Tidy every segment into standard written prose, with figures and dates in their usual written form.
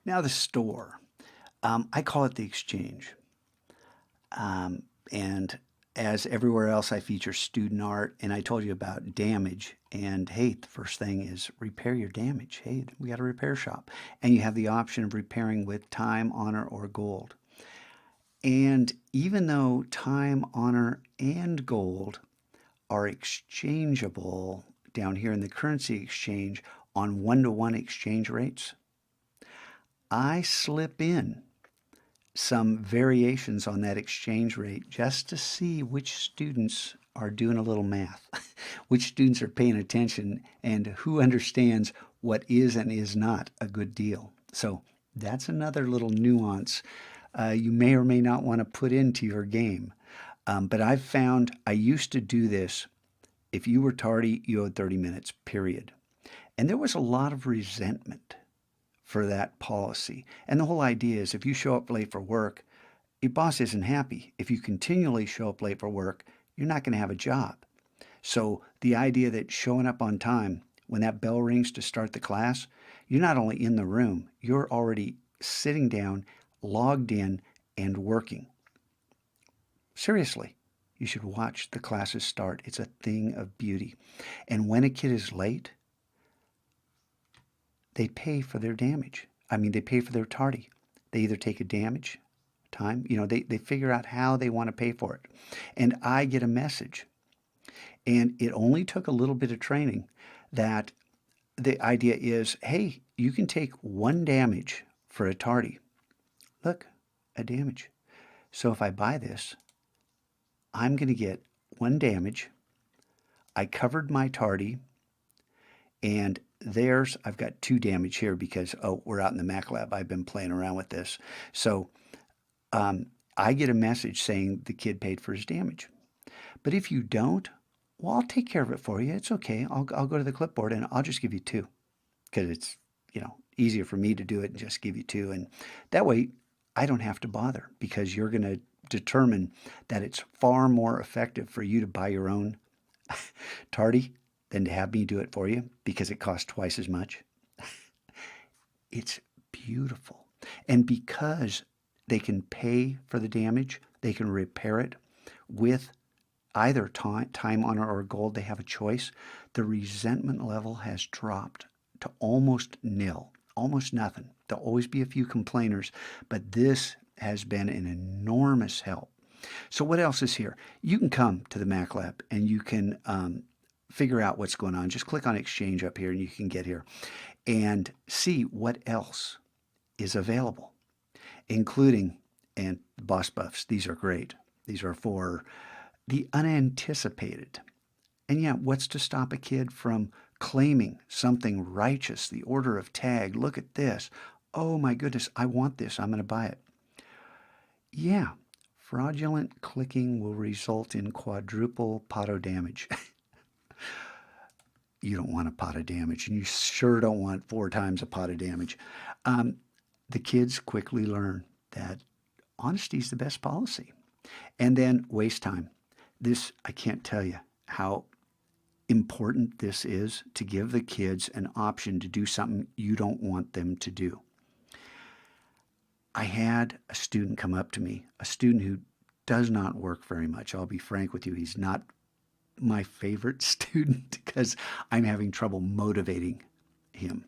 Now the store. I call it the exchange. And as everywhere else, I feature student art, and I told you about damage. And hey, the first thing is repair your damage. Hey, we got a repair shop, and you have the option of repairing with time, honor, or gold. And even though time, honor, and gold are exchangeable down here in the currency exchange on one-to-one exchange rates, I slip in some variations on that exchange rate just to see which students are doing a little math, which students are paying attention, and who understands what is and is not a good deal. So that's another little nuance you may or may not want to put into your game. But I've found I used to do this. If you were tardy, you owed 30 minutes, period. And there was a lot of resentment for that policy. And the whole idea is if you show up late for work, your boss isn't happy. If you continually show up late for work, you're not going to have a job. So the idea that showing up on time, when that bell rings to start the class, you're not only in the room, you're already sitting down, logged in, and working. Seriously, you should watch the classes start. It's a thing of beauty. And when a kid is late, they pay for their damage. I mean, they pay for their tardy. They either take a damage time, they figure out how they want to pay for it. And I get a message. And it only took a little bit of training that the idea is, hey, you can take one damage for a tardy. Look, a damage. So if I buy this, I'm going to get one damage. I covered my tardy, and I've got two damage here because, we're out in the Mac lab. I've been playing around with this. So I get a message saying the kid paid for his damage. But if you don't, well, I'll take care of it for you. It's okay. I'll go to the clipboard and I'll just give you two because it's, easier for me to do it and just give you two. And that way I don't have to bother because you're going to determine that it's far more effective for you to buy your own tardy than to have me do it for you because it costs twice as much. It's beautiful. And because they can pay for the damage, they can repair it with either time, honor, or gold. They have a choice. The resentment level has dropped to almost nil, almost nothing. There'll always be a few complainers, but this has been an enormous help. So what else is here? You can come to the Mac Lab and you can figure out what's going on. Just click on Exchange up here and you can get here and see what else is available, including, and Boss Buffs. These are great. These are for the unanticipated. And yeah, what's to stop a kid from claiming something righteous? The order of tag. Look at this. Oh my goodness, I want this. I'm going to buy it. Yeah, fraudulent clicking will result in quadruple POTO damage. You don't want a pot of damage, and you sure don't want 4 times a pot of damage. The kids quickly learn that honesty is the best policy. And then waste time. This, I can't tell you how important this is to give the kids an option to do something you don't want them to do. I had a student come up to me, a student who does not work very much. I'll be frank with you. He's not my favorite student because I'm having trouble motivating him.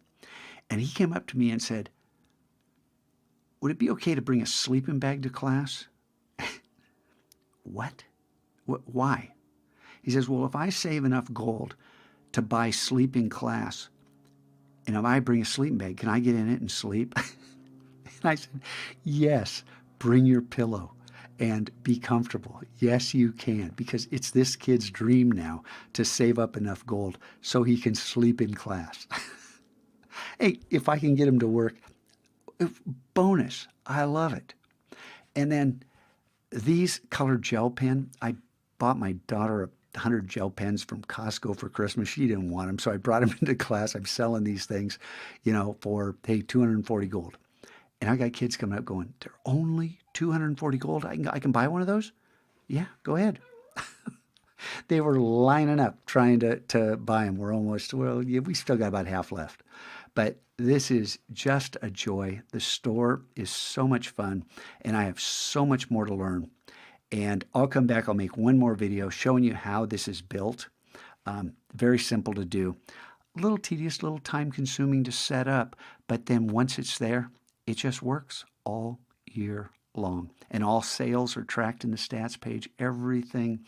And he came up to me and said, would it be okay to bring a sleeping bag to class? What? Why? He says, well, if I save enough gold to buy sleep in class, and if I bring a sleeping bag, can I get in it and sleep? And I said, yes, bring your pillow and be comfortable. Yes, you can, because it's this kid's dream now to save up enough gold so he can sleep in class. Hey, if I can get him to work, bonus. I love it. And then these colored gel pen, I bought my daughter 100 gel pens from Costco for Christmas. She didn't want them, so I brought them into class. I'm selling these things, for, hey, 240 gold. And I got kids coming up going, they're only 240 gold? I can buy one of those? Yeah, go ahead. They were lining up trying to buy them. We're almost, yeah, we still got about half left. But this is just a joy. The store is so much fun, and I have so much more to learn. And I'll come back, I'll make one more video showing you how this is built. Very simple to do. A little tedious, a little time consuming to set up, but then once it's there, it just works all year long. And all sales are tracked in the stats page, everything.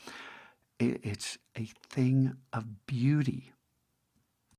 It's a thing of beauty.